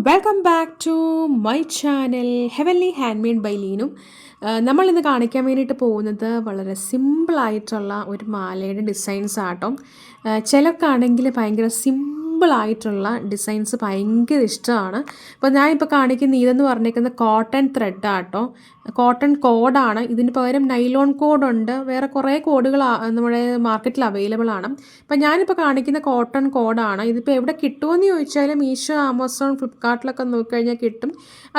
Welcome back to my channel heavenly hand made by Leenu. നമ്മളിന്ന് കാണിക്കാൻ വേണ്ടിയിട്ട് പോകുന്നത് വളരെ സിമ്പിളായിട്ടുള്ള ഒരു മാലയുടെ ഡിസൈൻസ് ആട്ടോ. ചിലർക്കാണെങ്കിൽ ഭയങ്കര സിമ്പിളായിട്ടുള്ള ഡിസൈൻസ് ഭയങ്കര ഇഷ്ടമാണ്. അപ്പോൾ ഞാനിപ്പോൾ കാണിക്കുന്ന ഇതെന്ന് പറഞ്ഞേക്കുന്നത് കോട്ടൺ ത്രെഡ് ആട്ടോ, കോട്ടൺ കോഡാണ്. ഇതിന് പകരം നൈലോൺ കോഡുണ്ട്, വേറെ കുറേ കോഡുകൾ നമ്മുടെ മാർക്കറ്റിൽ അവൈലബിൾ ആണ്. അപ്പം ഞാനിപ്പോൾ കാണിക്കുന്ന കോട്ടൺ കോഡാണ്. ഇതിപ്പോൾ എവിടെ കിട്ടുമെന്ന് ചോദിച്ചാൽ മീഷോ, ആമസോൺ, ഫ്ലിപ്കാർട്ടിലൊക്കെ നോക്കിക്കഴിഞ്ഞാൽ കിട്ടും.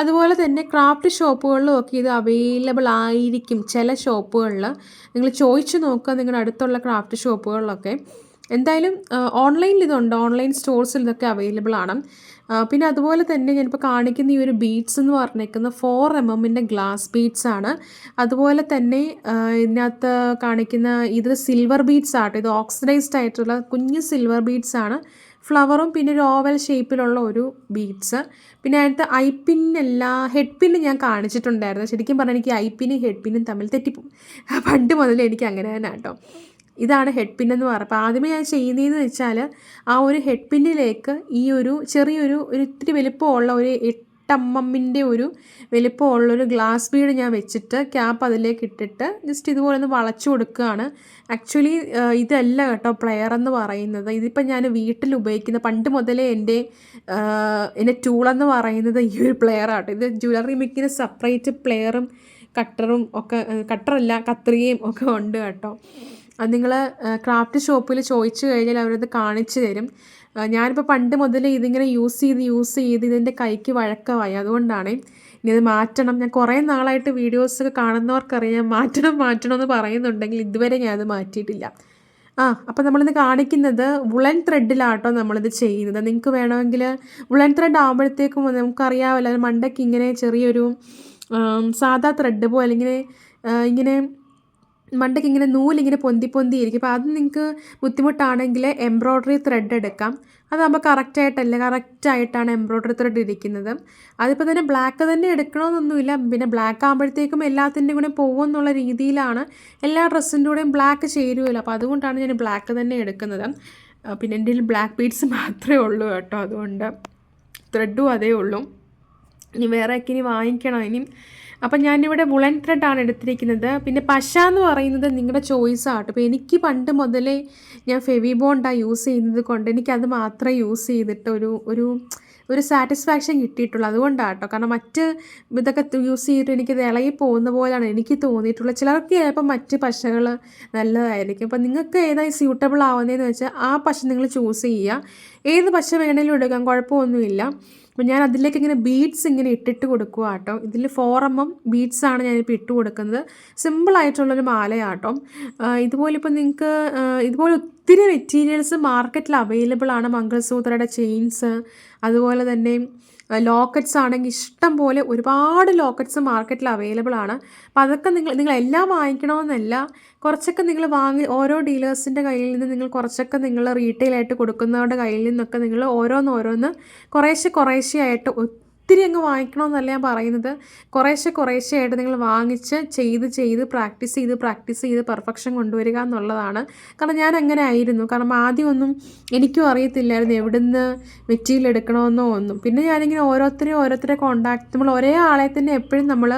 അതുപോലെ തന്നെ ക്രാഫ്റ്റ് ഷോപ്പുകളിലും ഒക്കെ ഇത് അവൈലബിൾ ആയിരിക്കും. ചില ഷോപ്പുകളിൽ നിങ്ങൾ ചോദിച്ചു നോക്കുക, നിങ്ങളുടെ അടുത്തുള്ള ക്രാഫ്റ്റ് ഷോപ്പുകളിലൊക്കെ. എന്തായാലും ഓൺലൈനിൽ ഇതുണ്ട്, ഓൺലൈൻ സ്റ്റോഴ്സിൽ ഇതൊക്കെ അവൈലബിൾ ആണ്. പിന്നെ അതുപോലെ തന്നെ ഞാനിപ്പോൾ കാണിക്കുന്ന ഈ ഒരു ബീഡ്സ് എന്ന് പറഞ്ഞേക്കുന്ന 4mm ഗ്ലാസ് ബീഡ്സ് ആണ്. അതുപോലെ തന്നെ ഇതിനകത്ത് കാണിക്കുന്ന ഇത് സിൽവർ ബീഡ്സ് ആട്ടോ. ഇത് ഓക്സിഡൈസ്ഡ് ആയിട്ടുള്ള കുഞ്ഞ് സിൽവർ ബീഡ്സ് ആണ്. ഫ്ലവറും പിന്നെ ഒരു ഓവൽ ഷേപ്പിലുള്ള ഒരു ബീഡ്സ്. പിന്നെ അതിനകത്ത് ഐപ്പിന്നല്ല, ഹെഡ് പിന്ന് ഞാൻ കാണിച്ചിട്ടുണ്ടായിരുന്നു. ശരിക്കും പറഞ്ഞാൽ എനിക്ക് ഐപ്പിനും ഹെഡ് പിന്നും തമ്മിൽ തെറ്റിപ്പോവും. പണ്ട് മുതലേ എനിക്ക് അങ്ങനെ തന്നെ കേട്ടോ. ഇതാണ് ഹെഡ് പിൻ എന്ന് പറയുക. അപ്പോൾ ആദ്യമേ ഞാൻ ചെയ്യുന്നതെന്ന് വെച്ചാൽ ആ ഒരു ഹെഡ് പിന്നിലേക്ക് ഈ ഒരു ചെറിയൊരു ഇത്തിരി വലിപ്പമുള്ള ഒരു 8mm ഒരു വലിപ്പമുള്ളൊരു ഗ്ലാസ് ബീഡ് ഞാൻ വെച്ചിട്ട് ക്യാപ്പ് അതിലേക്ക് ഇട്ടിട്ട് ജസ്റ്റ് ഇതുപോലെ ഒന്ന് വളച്ചു കൊടുക്കുകയാണ്. ആക്ച്വലി ഇതല്ല കേട്ടോ പ്ലെയർ എന്ന് പറയുന്നത്. ഇതിപ്പോൾ ഞാൻ വീട്ടിൽ ഉപയോഗിക്കുന്ന പണ്ട് മുതലേ എൻ്റെ ടൂളെന്ന് പറയുന്നത് ഈ ഒരു പ്ലെയർ ആട്ടോ. ഇത് ജ്വല്ലറി മേക്കിന് സെപ്പറേറ്റ് പ്ലെയറും കട്ടറും ഒക്കെ, കട്ടറല്ല കത്രികയും ഒക്കെ ഉണ്ട് കേട്ടോ. അത് നിങ്ങൾ ക്രാഫ്റ്റ് ഷോപ്പിൽ ചോദിച്ചു കഴിഞ്ഞാൽ അവരത് കാണിച്ചു തരും. ഞാനിപ്പോൾ പണ്ട് മുതൽ ഇതിങ്ങനെ യൂസ് ചെയ്ത് ഇതിൻ്റെ കൈക്ക് വഴക്കമായി. അതുകൊണ്ടാണ് ഇനി അത് മാറ്റണം. ഞാൻ കുറേ നാളായിട്ട് വീഡിയോസൊക്കെ കാണുന്നവർക്കറിയാം മാറ്റണം എന്ന് പറയുന്നുണ്ടെങ്കിൽ ഇതുവരെ ഞാനത് മാറ്റിയിട്ടില്ല. അപ്പോൾ നമ്മളിത് കാണിക്കുന്നത് വുളൻ ത്രെഡിലാട്ടോ നമ്മളിത് ചെയ്യുന്നത്. നിങ്ങൾക്ക് വേണമെങ്കിൽ വുളൻ ത്രെഡ് ആകുമ്പോഴത്തേക്കും നമുക്കറിയാമല്ലോ, മണ്ടയ്ക്ക് ഇങ്ങനെ ചെറിയൊരു സാധാ ത്രെഡ് പോലെ ഇങ്ങനെ മണ്ടയ്ക്ക് ഇങ്ങനെ നൂലിങ്ങനെ പൊന്തിയിരിക്കും. അപ്പോൾ അത് നിങ്ങൾക്ക് ബുദ്ധിമുട്ടാണെങ്കിൽ എംബ്രോയ്ഡറി ത്രെഡ് എടുക്കാം. അതാകുമ്പോൾ കറക്റ്റായിട്ടാണ് എംബ്രോയ്ഡറി ത്രെഡ് ഇരിക്കുന്നത്. അതിപ്പോൾ തന്നെ ബ്ലാക്ക് തന്നെ എടുക്കണമെന്നൊന്നുമില്ല. പിന്നെ ബ്ലാക്ക് ആകുമ്പോഴത്തേക്കും എല്ലാത്തിൻ്റെ കൂടെ പോകുമെന്നുള്ള രീതിയിലാണ്. എല്ലാ ഡ്രസ്സിൻ്റെ കൂടെയും ബ്ലാക്ക് ചേരുമല്ലോ, അപ്പോൾ അതുകൊണ്ടാണ് ഞാൻ ബ്ലാക്ക് തന്നെ എടുക്കുന്നത്. പിന്നെ എൻ്റെ കയ്യിൽ ബ്ലാക്ക് ബീഡ്സ് മാത്രമേ ഉള്ളൂ കേട്ടോ, അതുകൊണ്ട് ത്രെഡും അതേ ഉള്ളൂ. ഇനി വേറെയൊക്കെ ഇനി വാങ്ങിക്കണം ഇനി. അപ്പം ഞാനിവിടെ വുളൻ ത്രെഡാണ് എടുത്തിരിക്കുന്നത്. പിന്നെ പശ എന്ന് പറയുന്നത് നിങ്ങളുടെ ചോയ്സാട്ടോ. അപ്പോൾ എനിക്ക് പണ്ട് മുതലേ ഞാൻ ഫെവി ബോണ്ടാണ് യൂസ് ചെയ്യുന്നത് കൊണ്ട് എനിക്കത് മാത്രമേ യൂസ് ചെയ്തിട്ട് ഒരു സാറ്റിസ്ഫാക്ഷൻ കിട്ടിയിട്ടുള്ളൂ. അതുകൊണ്ടാണ് കേട്ടോ. കാരണം മറ്റ് ഇതൊക്കെ യൂസ് ചെയ്തിട്ട് എനിക്കത് ഇളകി പോകുന്ന പോലെയാണ് എനിക്ക് തോന്നിയിട്ടുള്ളത്. ചിലർക്ക് ചിലപ്പോൾ മറ്റ് പശകൾ നല്ലതായിരിക്കും. അപ്പോൾ നിങ്ങൾക്ക് ഏതായി സ്യൂട്ടബിൾ ആവുന്നതെന്ന് വെച്ചാൽ ആ പശ നിങ്ങൾ ചൂസ് ചെയ്യുക. ഏത് പശ വേണമെങ്കിലും എടുക്കാം, കുഴപ്പമൊന്നുമില്ല. അപ്പോൾ ഞാൻ അതിലേക്ക് ഇങ്ങനെ ബീഡ്സ് ഇങ്ങനെ ഇട്ടിട്ട് കൊടുക്കുക കേട്ടോ. ഇതിൽ 4mm ബീഡ്സാണ് ഞാനിപ്പോൾ ഇട്ട് കൊടുക്കുന്നത്. സിമ്പിളായിട്ടുള്ളൊരു മാലയാട്ടോ. ഇതുപോലെ ഇപ്പോൾ നിങ്ങൾക്ക് ഇതുപോലെ ഒത്തിരി മെറ്റീരിയൽസ് മാർക്കറ്റിൽ അവൈലബിൾ ആണ്. മംഗൾസൂത്രയുടെ ചെയിൻസ്, അതുപോലെ തന്നെ ലോക്കറ്റ്സ് ആണെങ്കിൽ ഇഷ്ടം പോലെ ഒരുപാട് ലോക്കറ്റ്സ് മാർക്കറ്റിൽ അവൈലബിൾ ആണ്. അപ്പോൾ അതൊക്കെ നിങ്ങൾ എല്ലാം വാങ്ങിക്കണമെന്നല്ല, കുറച്ചൊക്കെ നിങ്ങൾ ഓരോ ഡീലേഴ്സിൻ്റെ കയ്യിൽ നിന്ന് നിങ്ങൾ കുറച്ചൊക്കെ നിങ്ങൾ റീറ്റെയിലായിട്ട് കൊടുക്കുന്നവരുടെ കയ്യിൽ നിന്നൊക്കെ നിങ്ങൾ ഓരോന്ന് കുറേശ്ശെ ആയിട്ട് ഒത്തിരി അങ്ങ് വാങ്ങിക്കണമെന്നല്ല ഞാൻ പറയുന്നത്. കുറേശ്ശെ ആയിട്ട് നിങ്ങൾ വാങ്ങിച്ച് ചെയ്ത് പ്രാക്ടീസ് ചെയ്ത് പെർഫെക്ഷൻ കൊണ്ടുവരിക എന്നുള്ളതാണ്. കാരണം ഞാൻ അങ്ങനെ ആയിരുന്നു. കാരണം ആദ്യമൊന്നും എനിക്കും അറിയത്തില്ലായിരുന്നു എവിടുന്ന് മെറ്റീരിയൽ എടുക്കണമെന്നോ ഒന്നും. പിന്നെ ഞാനിങ്ങനെ ഓരോരുത്തരെ കോണ്ടാക്ട്, നമ്മൾ ഒരേ ആളെ തന്നെ എപ്പോഴും നമ്മൾ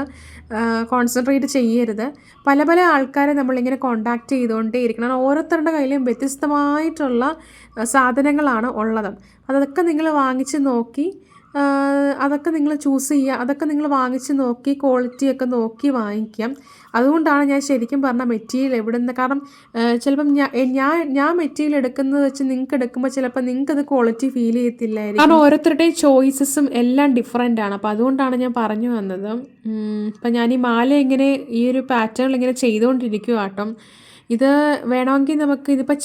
കോൺസെൻട്രേറ്റ് ചെയ്യരുത്. പല ആൾക്കാരെ നമ്മളിങ്ങനെ കോണ്ടാക്ട് ചെയ്തുകൊണ്ടേ ഇരിക്കണം. ഓരോരുത്തരുടെ കയ്യിലും വ്യത്യസ്തമായിട്ടുള്ള സാധനങ്ങളാണ് ഉള്ളത്. അതൊക്കെ നിങ്ങൾ വാങ്ങിച്ച് നോക്കി, അതൊക്കെ നിങ്ങൾ ചൂസ് ചെയ്യുക. അതൊക്കെ നിങ്ങൾ വാങ്ങിച്ച് നോക്കി ക്വാളിറ്റിയൊക്കെ നോക്കി വാങ്ങിക്കാം. അതുകൊണ്ടാണ് ഞാൻ ശരിക്കും പറഞ്ഞ മെറ്റീരിയൽ എവിടെ നിന്ന്, കാരണം ചിലപ്പം ഞാൻ മെറ്റീരിയൽ എടുക്കുന്നത് വെച്ച് നിങ്ങൾക്ക് എടുക്കുമ്പോൾ ചിലപ്പോൾ നിങ്ങൾക്കത് ക്വാളിറ്റി ഫീൽ ചെയ്യത്തില്ലായിരിക്കും. കാരണം ഓരോരുത്തരുടെയും ചോയ്സസും എല്ലാം ഡിഫറെൻ്റ് ആണ്. അപ്പോൾ അതുകൊണ്ടാണ് ഞാൻ പറഞ്ഞു വന്നത്. അപ്പം ഞാൻ ഈ മാല ഇങ്ങനെ ഈ ഒരു പാറ്റേണിൽ ഇങ്ങനെ ചെയ്തുകൊണ്ടിരിക്കുക കേട്ടോ. ഇത് വേണമെങ്കിൽ നമുക്ക് ഇതിപ്പോൾ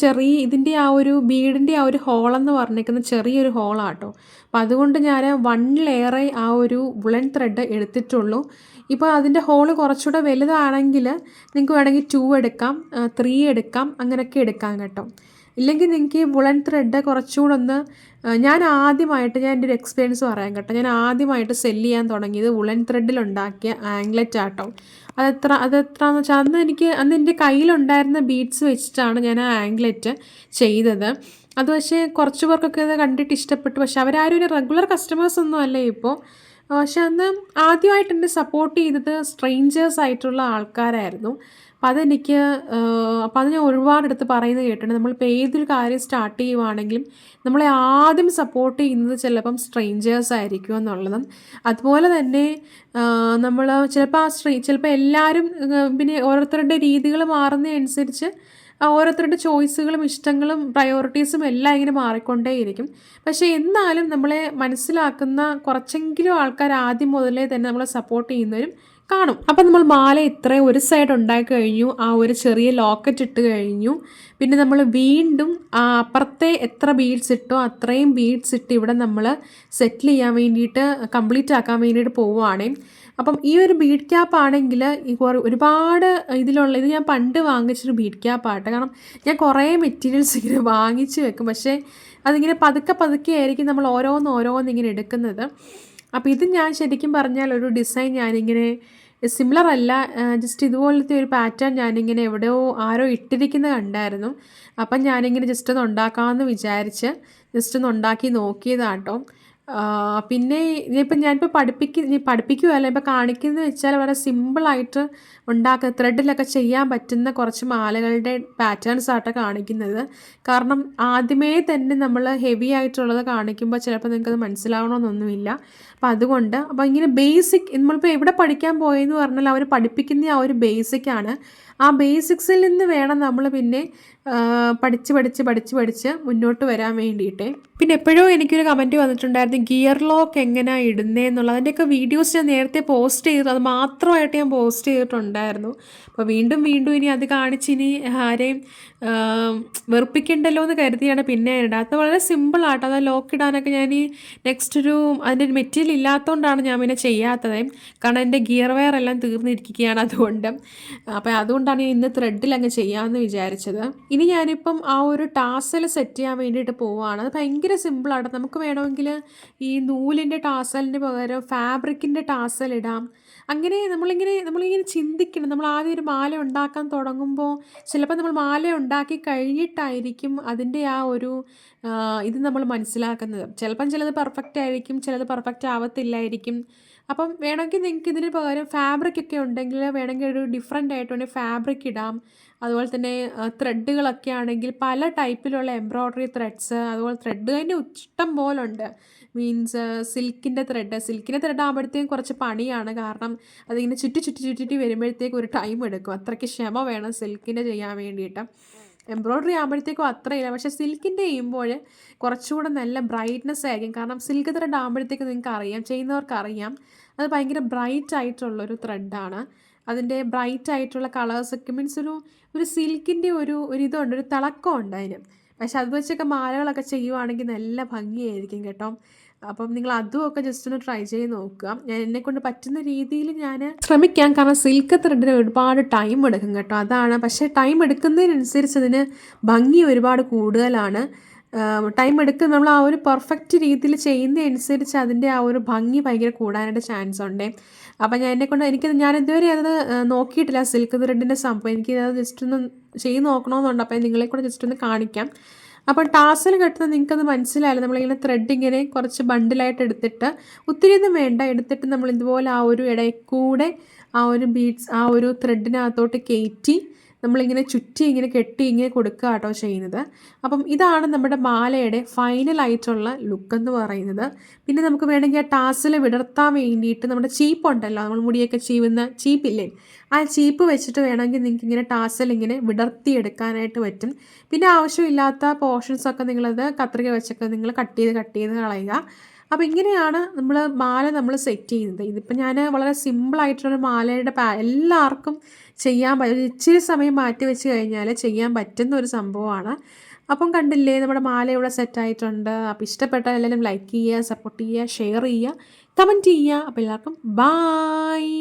ഇതിൻ്റെ ആ ഒരു ബീഡിൻ്റെ ആ ഒരു ഹോളെന്ന് പറഞ്ഞിരിക്കുന്ന ചെറിയൊരു ഹോളാട്ടോ. അപ്പോൾ അതുകൊണ്ട് ഞാൻ 1 ലെയറേ ആ ഒരു വുളൻ ത്രെഡ് എടുത്തിട്ടുള്ളൂ. ഇപ്പോൾ അതിൻ്റെ ഹോള് കുറച്ചുകൂടെ വലുതാണെങ്കിൽ നിങ്ങൾക്ക് വേണമെങ്കിൽ 2 എടുക്കാം, 3 എടുക്കാം, അങ്ങനെയൊക്കെ എടുക്കാം കേട്ടോ. ഇല്ലെങ്കിൽ നിങ്ങൾക്ക് വുളൻ ത്രെഡ് കുറച്ചുകൂടെ ഒന്ന്, ഞാൻ എൻ്റെ ഒരു എക്സ്പീരിയൻസ് പറയാം കേട്ടോ. ഞാൻ ആദ്യമായിട്ട് സെല്ല് ചെയ്യാൻ തുടങ്ങിയത് വുളൻ ത്രെഡിലുണ്ടാക്കിയ ആംഗ്ലെറ്റ് ആട്ടോ. അതെത്രയെന്ന് വെച്ചാൽ അന്ന് എൻ്റെ കയ്യിലുണ്ടായിരുന്ന ബീഡ്സ് വെച്ചിട്ടാണ് ഞാൻ ആ ആംഗ്ലെറ്റ് ചെയ്തത്. അത് പക്ഷേ കുറച്ച് പേർക്കൊക്കെ ഇത് കണ്ടിട്ട് ഇഷ്ടപ്പെട്ടു. പക്ഷെ അവരാരും ഒരു റെഗുലർ കസ്റ്റമേഴ്സ് ഒന്നും അല്ല ഇപ്പോൾ. പക്ഷെ അന്ന് ആദ്യമായിട്ട് എന്നെ സപ്പോർട്ട് ചെയ്തത് സ്ട്രേഞ്ചേഴ്സ് ആയിട്ടുള്ള ആൾക്കാരായിരുന്നു. അപ്പം അതെനിക്ക് അപ്പം അത് ഞാൻ ഒരുപാടെടുത്ത് പറയുന്നത് കേട്ടിട്ടുണ്ട്. നമ്മളിപ്പോൾ ഏതൊരു കാര്യം സ്റ്റാർട്ട് ചെയ്യുവാണെങ്കിലും നമ്മളെ ആദ്യം സപ്പോർട്ട് ചെയ്യുന്നത് ചിലപ്പം സ്ട്രേഞ്ചേഴ്സ് ആയിരിക്കും എന്നുള്ളതും. അതുപോലെ തന്നെ നമ്മൾ ചിലപ്പോൾ ചിലപ്പോൾ എല്ലാവരും പിന്നെ ഓരോരുത്തരുടെ രീതികൾ മാറുന്നതനുസരിച്ച് ഓരോരുത്തരുടെ ചോയ്സുകളും ഇഷ്ടങ്ങളും പ്രയോറിറ്റീസും എല്ലാം ഇങ്ങനെ മാറിക്കൊണ്ടേയിരിക്കും. പക്ഷേ എന്നാലും നമ്മളെ മനസ്സിലാക്കുന്ന കുറച്ചെങ്കിലും ആൾക്കാർ ആദ്യം മുതലേ തന്നെ നമ്മളെ സപ്പോർട്ട് ചെയ്യുന്നവരും കാണും. അപ്പം നമ്മൾ മാല ഇത്രയും ഒരു സൈഡ് ഉണ്ടാക്കി കഴിഞ്ഞു, ആ ഒരു ചെറിയ ലോക്കറ്റ് ഇട്ട് കഴിഞ്ഞു. പിന്നെ നമ്മൾ വീണ്ടും ആ അപ്പുറത്തെ എത്ര ബീഡ്സ് ഇട്ടോ അത്രയും ബീഡ്സ് ഇട്ട് ഇവിടെ നമ്മൾ സെറ്റിൽ ചെയ്യാൻ വേണ്ടിയിട്ട് കംപ്ലീറ്റ് ആക്കാൻ വേണ്ടിയിട്ട് പോവുകയാണേ. അപ്പം ഈ ഒരു ബീഡ് ക്യാപ്പ് ആണെങ്കിൽ ഈ ഒരുപാട് ഇത് ഞാൻ പണ്ട് വാങ്ങിച്ചൊരു ബീഡ് ക്യാപ്പാട്ടെ. കാരണം ഞാൻ കുറേ മെറ്റീരിയൽസ് ഇങ്ങനെ വാങ്ങിച്ച് വെക്കും, പക്ഷേ അതിങ്ങനെ പതുക്കെ പതുക്കെ ആയിരിക്കും നമ്മൾ ഓരോന്ന് ഇങ്ങനെ എടുക്കുന്നത്. അപ്പോൾ ഇത് ഞാൻ ശരിക്കും പറഞ്ഞാൽ ഒരു ഡിസൈൻ ഞാനിങ്ങനെ സിമിലർ അല്ല, ജസ്റ്റ് ഇതുപോലത്തെ ഒരു പാറ്റേൺ ഞാനിങ്ങനെ എവിടെയോ ആരോ ഇട്ടിരിക്കുന്നത് കണ്ടായിരുന്നു. അപ്പം ഞാനിങ്ങനെ ജസ്റ്റ് ഒന്ന് ഉണ്ടാക്കാമെന്ന് വിചാരിച്ച് ജസ്റ്റ് ഒന്ന് ഉണ്ടാക്കി നോക്കിയതാട്ടോ. പിന്നെ ഞാനിപ്പോൾ പഠിപ്പിക്കുകയല്ല, ഇപ്പോൾ കാണിക്കുന്നത് വെച്ചാൽ വളരെ സിമ്പിളായിട്ട് ത്രെഡിലൊക്കെ ചെയ്യാൻ പറ്റുന്ന കുറച്ച് മാലകളുടെ പാറ്റേൺസ് ആട്ടോ കാണിക്കുന്നത്. കാരണം ആദ്യമേ തന്നെ നമ്മൾ ഹെവി ആയിട്ടുള്ളത് കാണിക്കുമ്പോൾ ചിലപ്പോൾ നിങ്ങൾക്കത് മനസ്സിലാവണമെന്നൊന്നുമില്ല. അപ്പോൾ അതുകൊണ്ട് ഇങ്ങനെ ബേസിക് നമ്മളിപ്പോൾ എവിടെ പഠിക്കാൻ പോയെന്ന് പറഞ്ഞാൽ അവർ പഠിപ്പിക്കുന്ന ആ ഒരു ബേസിക്കാണ്. ആ ബേസിക്സിൽ നിന്ന് വേണം നമ്മൾ പിന്നെ പഠിച്ച് മുന്നോട്ട് വരാൻ വേണ്ടിയിട്ട്. പിന്നെ എപ്പോഴും എനിക്കൊരു കമൻറ്റ് വന്നിട്ടുണ്ടായിരുന്നു, ഗിയർ ലോക്ക് എങ്ങനെയാണ് ഇടുന്നതെന്നുള്ളത്. അതിൻ്റെയൊക്കെ വീഡിയോസ് ഞാൻ നേരത്തെ പോസ്റ്റ് ചെയ്തു, അത് മാത്രമായിട്ട് ഞാൻ പോസ്റ്റ് ചെയ്തിട്ടുണ്ടായിരുന്നു. അപ്പോൾ വീണ്ടും ഇനി അത് കാണിച്ച് ഇനി ആരെയും വെറുപ്പിക്കണ്ടല്ലോ എന്ന് കരുതിയാണ് പിന്നെ ഇടാത്ത. വളരെ സിമ്പിളാട്ടോ അത് ലോക്ക് ഇടാനൊക്കെ. ഞാൻ ഈ അതിൻ്റെ മെറ്റീരിയൽ ഇല്ലാത്തതുകൊണ്ടാണ് ഞാൻ പിന്നെ ചെയ്യാത്തത്. കാരണം എൻ്റെ ഗിയർ വെയർ എല്ലാം തീർന്നിരിക്കുകയാണ് അതുകൊണ്ട്. അപ്പോൾ അതുകൊണ്ടാണ് ഞാൻ ഇന്ന് ത്രെഡിൽ അങ്ങ് ചെയ്യാമെന്ന് വിചാരിച്ചത്. ഇനി ഞാനിപ്പം ആ ഒരു ടാസൽ സെറ്റ് ചെയ്യാൻ വേണ്ടിയിട്ട് പോവുകയാണ്. അത് ഭയങ്കര സിമ്പിളാണ്. നമുക്ക് വേണമെങ്കിൽ ഈ നൂലിൻ്റെ ടാസലിന് പകരം ഫാബ്രിക്കിൻ്റെ ടാസൽ ഇടാം. അങ്ങനെ നമ്മളിങ്ങനെ ചിന്തിക്കണം. നമ്മൾ ആദ്യം ഒരു മാല ഉണ്ടാക്കാൻ തുടങ്ങുമ്പോൾ ചിലപ്പോൾ നമ്മൾ മാല ഉണ്ടാക്കി കഴിഞ്ഞിട്ടായിരിക്കും അതിൻ്റെ ആ ഒരു ഇത് നമ്മൾ മനസ്സിലാക്കുന്നത്. ചിലത് പെർഫെക്റ്റ് ആയിരിക്കും, ചിലത് പെർഫെക്റ്റ് ആവത്തില്ലായിരിക്കും. അപ്പം വേണമെങ്കിൽ നിങ്ങൾക്ക് ഇതിന് പകരം ഫാബ്രിക് ഒക്കെ ഉണ്ടെങ്കിൽ വേണമെങ്കിൽ ഒരു ഡിഫറെൻ്റ് ആയിട്ട് വേണമെങ്കിൽ ഫാബ്രിക് ഇടാം. അതുപോലെ തന്നെ ത്രെഡുകളൊക്കെ ആണെങ്കിൽ പല ടൈപ്പിലുള്ള എംബ്രോയ്ഡറി ത്രെഡ്സ്, അതുപോലെ ത്രെഡ് തന്നെ ഇഷ്ടം പോലെ ഉണ്ട്. മീൻസ് സിൽക്കിൻ്റെ ത്രെഡ് ആകുമ്പോഴത്തേക്കും കുറച്ച് പണിയാണ്. കാരണം അതിങ്ങനെ ചുറ്റി വരുമ്പോഴത്തേക്കും ഒരു ടൈം എടുക്കും. അത്രയ്ക്ക് ക്ഷമ വേണം സിൽക്കിൻ്റെ ചെയ്യാൻ വേണ്ടിയിട്ട്. എംബ്രോയ്ഡറി ആകുമ്പോഴത്തേക്കും അത്രയില്ല, പക്ഷേ സിൽക്കിൻ്റെ ചെയ്യുമ്പോൾ കുറച്ചുകൂടെ നല്ല ബ്രൈറ്റ്നെസ് ആയിരിക്കും. കാരണം സിൽക്ക് ത്രെഡ് ആകുമ്പോഴത്തേക്കും നിങ്ങൾക്ക് അറിയാം, ചെയ്യുന്നവർക്കറിയാം, അത് ഭയങ്കര ബ്രൈറ്റ് ആയിട്ടുള്ളൊരു ത്രെഡാണ്. അതിൻ്റെ ബ്രൈറ്റ് ആയിട്ടുള്ള കളേഴ്സൊക്കെ മീൻസ് ഒരു സിൽക്കിൻ്റെ ഒരു ഇതുണ്ട്, ഒരു തിളക്കമുണ്ട് അതിന്. പക്ഷെ അത് വെച്ചൊക്കെ മാലകളൊക്കെ ചെയ്യുവാണെങ്കിൽ നല്ല ഭംഗിയായിരിക്കും കേട്ടോ. അപ്പം നിങ്ങൾ അതുമൊക്കെ ജസ്റ്റ് ഒന്ന് ട്രൈ ചെയ്ത് നോക്കുക. ഞാൻ എന്നെക്കൊണ്ട് പറ്റുന്ന രീതിയിൽ ഞാൻ ശ്രമിക്കാം. കാരണം സിൽക്ക് ത്രെഡിന് ഒരുപാട് ടൈം എടുക്കും കേട്ടോ, അതാണ്. പക്ഷേ ടൈം എടുക്കുന്നതിനനുസരിച്ച് അതിന് ഭംഗി ഒരുപാട് കൂടുതലാണ്. ടൈം എടുക്കും. നമ്മൾ ആ ഒരു പെർഫെക്റ്റ് രീതിയിൽ ചെയ്യുന്നതനുസരിച്ച് അതിൻ്റെ ആ ഒരു ഭംഗി ഭയങ്കര കൂടാനായിട്ട് ചാൻസ് ഉണ്ട്. അപ്പം ഞാൻ ഇതുവരെ അത് നോക്കിയിട്ടില്ല സിൽക്ക് ത്രെഡിൻ്റെ സംഭവം. എനിക്കത് ജസ്റ്റ് ഒന്ന് ചെയ്ത് നോക്കണമെന്നുണ്ട്. അപ്പം നിങ്ങളെ കൂടെ ജസ്റ്റ് ഒന്ന് കാണിക്കാം. അപ്പം ടാസൽ കെട്ടുന്നത് നിങ്ങൾക്കത് മനസ്സിലായല്ലോ. നമ്മളിങ്ങനെ ത്രെഡ് ഇങ്ങനെ കുറച്ച് ബണ്ടിലായിട്ട് എടുത്തിട്ട് ഒത്തിരിയൊന്നും വേണ്ട, എടുത്തിട്ട് നമ്മൾ ഇതുപോലെ ആ ഒരു ഇടയിൽ കൂടെ ആ ഒരു ബീഡ്സ് ആ ഒരു ത്രെഡിനകത്തോട്ട് കയറ്റി നമ്മളിങ്ങനെ ചുറ്റി ഇങ്ങനെ കെട്ടി ഇങ്ങനെ കൊടുക്കുക കേട്ടോ ചെയ്യുന്നത്. അപ്പം ഇതാണ് നമ്മുടെ മാലയുടെ ഫൈനലായിട്ടുള്ള ലുക്കെന്ന് പറയുന്നത്. പിന്നെ നമുക്ക് വേണമെങ്കിൽ ആ ടാസൽ വിടർത്താൻ വേണ്ടിയിട്ട് നമ്മുടെ ചീപ്പുണ്ടല്ലോ, നമ്മൾ മുടിയൊക്കെ ചീവുന്ന ചീപ്പില്ലേ, ആ ചീപ്പ് വെച്ചിട്ട് വേണമെങ്കിൽ നിങ്ങൾക്ക് ഇങ്ങനെ ടാസൽ ഇങ്ങനെ വിടർത്തിയെടുക്കാനായിട്ട് പറ്റും. പിന്നെ ആവശ്യമില്ലാത്ത പോർഷൻസൊക്കെ നിങ്ങളത് കത്രിക വെച്ചൊക്കെ നിങ്ങൾ കട്ട് ചെയ്ത് കളയുക. അപ്പോൾ ഇങ്ങനെയാണ് മാല സെറ്റ് ചെയ്യുന്നത്. ഇതിപ്പോൾ ഞാൻ വളരെ സിമ്പിളായിട്ടുള്ള മാലയുടെ എല്ലാവർക്കും ചെയ്യാൻ പറ്റും, ഇച്ചിരി സമയം മാറ്റി വെച്ച് കഴിഞ്ഞാൽ ചെയ്യാൻ പറ്റുന്ന ഒരു സംഭവമാണ്. അപ്പം കണ്ടില്ലേ, നമ്മുടെ മാല ഇവിടെ സെറ്റായിട്ടുണ്ട്. അപ്പോൾ ഇഷ്ടപ്പെട്ടാൽ എല്ലാവരും ലൈക്ക് ചെയ്യുക, സപ്പോർട്ട് ചെയ്യുക, ഷെയർ ചെയ്യുക, കമൻറ്റ് ചെയ്യുക. അപ്പോൾ എല്ലാവർക്കും ബായ്.